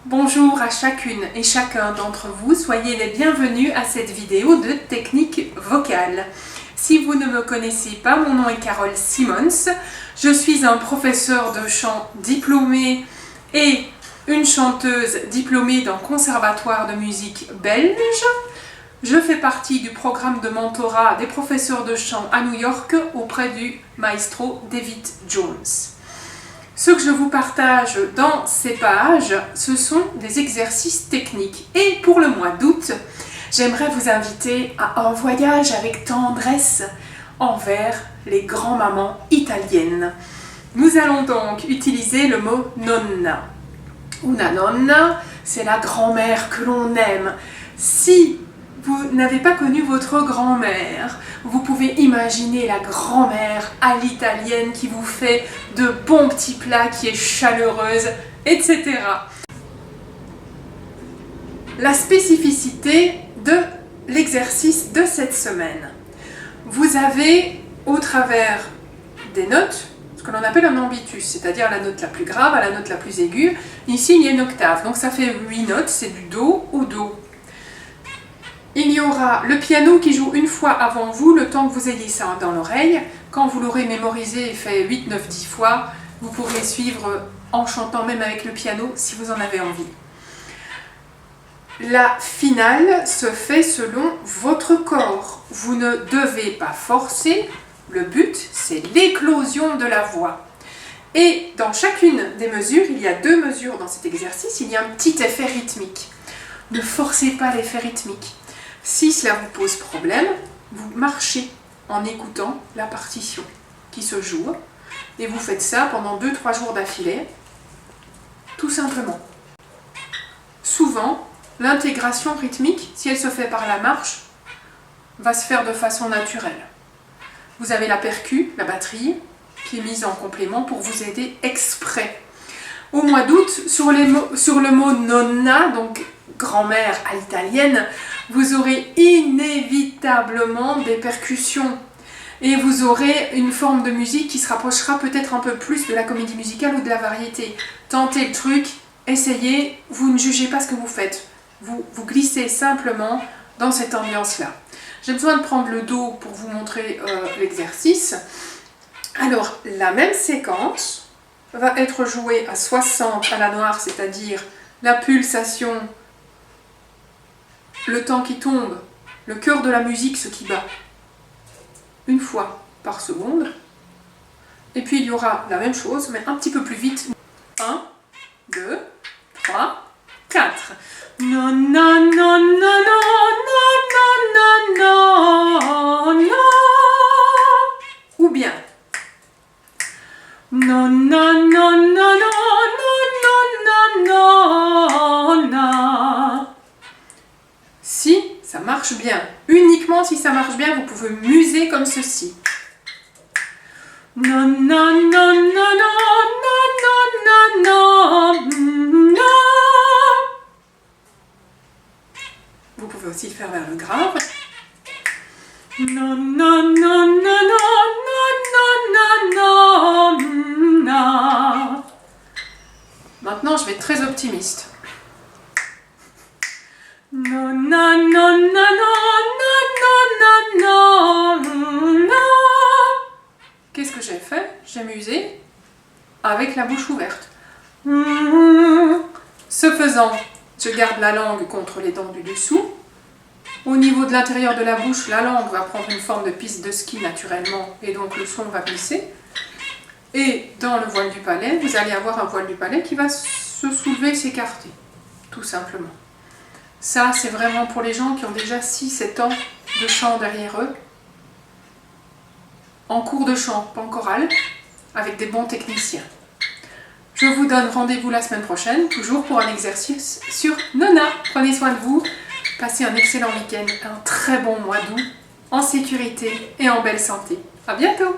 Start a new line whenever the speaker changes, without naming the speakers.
Bonjour à chacune et chacun d'entre vous, soyez les bienvenus à cette vidéo de technique vocale. Si vous ne me connaissez pas, mon nom est Carole Simons, je suis un professeur de chant diplômé et une chanteuse diplômée d'un conservatoire de musique belge. Je fais partie du programme de mentorat des professeurs de chant à New York auprès du maestro David Jones. Ce que je vous partage dans ces pages, ce sont des exercices techniques. Et pour le mois d'août, j'aimerais vous inviter à un voyage avec tendresse envers les grands-mamans italiennes. Nous allons donc utiliser le mot nonna. Una nonna, c'est la grand-mère que l'on aime. Si vous n'avez pas connu votre grand-mère, vous pouvez imaginer la grand-mère à l'italienne qui vous fait de bons petits plats, qui est chaleureuse, etc. La spécificité de l'exercice de cette semaine. Vous avez au travers des notes, ce que l'on appelle un ambitus, c'est-à-dire la note la plus grave à la note la plus aiguë. Ici, il y a une octave, donc ça fait 8 notes, c'est du Do au Do. Il y aura le piano qui joue une fois avant vous, le temps que vous ayez ça dans l'oreille. Quand vous l'aurez mémorisé et fait 8, 9, 10 fois, vous pourrez suivre en chantant même avec le piano si vous en avez envie. La finale se fait selon votre corps. Vous ne devez pas forcer. Le but, c'est l'éclosion de la voix. Et dans chacune des mesures, il y a 2 mesures dans cet exercice, il y a un petit effet rythmique. Ne forcez pas l'effet rythmique. Si cela vous pose problème, vous marchez en écoutant la partition qui se joue et vous faites ça pendant 2-3 jours d'affilée, tout simplement. Souvent, l'intégration rythmique, si elle se fait par la marche, va se faire de façon naturelle. Vous avez la percu, la batterie, qui est mise en complément pour vous aider exprès. Au mois d'août, sur le mot nonna, donc grand-mère à l'italienne, vous aurez inévitablement des percussions et vous aurez une forme de musique qui se rapprochera peut-être un peu plus de la comédie musicale ou de la variété. Tentez le truc, essayez, vous ne jugez pas ce que vous faites. Vous glissez simplement dans cette ambiance-là. J'ai besoin de prendre le Do pour vous montrer l'exercice. Alors, la même séquence va être jouée à 60 à la noire, c'est-à-dire la pulsation, le temps qui tombe, le cœur de la musique, ce qui bat, une fois par seconde. Et puis il y aura la même chose, mais un petit peu plus vite. 1, 2, 3, 4. Non, non, non, non, non, non, non, non, non. Ou bien. Non, non, non, non, non, non, non, non, non. Si ça marche bien, uniquement si ça marche bien, vous pouvez muser comme ceci. Non, non, non, non, non, non, non, non, non. Vous pouvez aussi le faire vers le grave. Non, non, non, non, non, non, non, non, non. Maintenant, je vais être très optimiste. Non, non, non, non, non, non, non, non, non. Qu'est-ce que j'ai fait? J'ai musé avec la bouche ouverte. Ce faisant, je garde la langue contre les dents du dessous. Au niveau de l'intérieur de la bouche, la langue va prendre une forme de piste de ski naturellement et donc le son va glisser. Et dans le voile du palais, vous allez avoir un voile du palais qui va se soulever et s'écarter, tout simplement. Ça, c'est vraiment pour les gens qui ont déjà 6-7 ans de chant derrière eux, en cours de chant, pas en chorale, avec des bons techniciens. Je vous donne rendez-vous la semaine prochaine, toujours pour un exercice sur Nonna. Prenez soin de vous, passez un excellent week-end, un très bon mois d'août, en sécurité et en belle santé. À bientôt!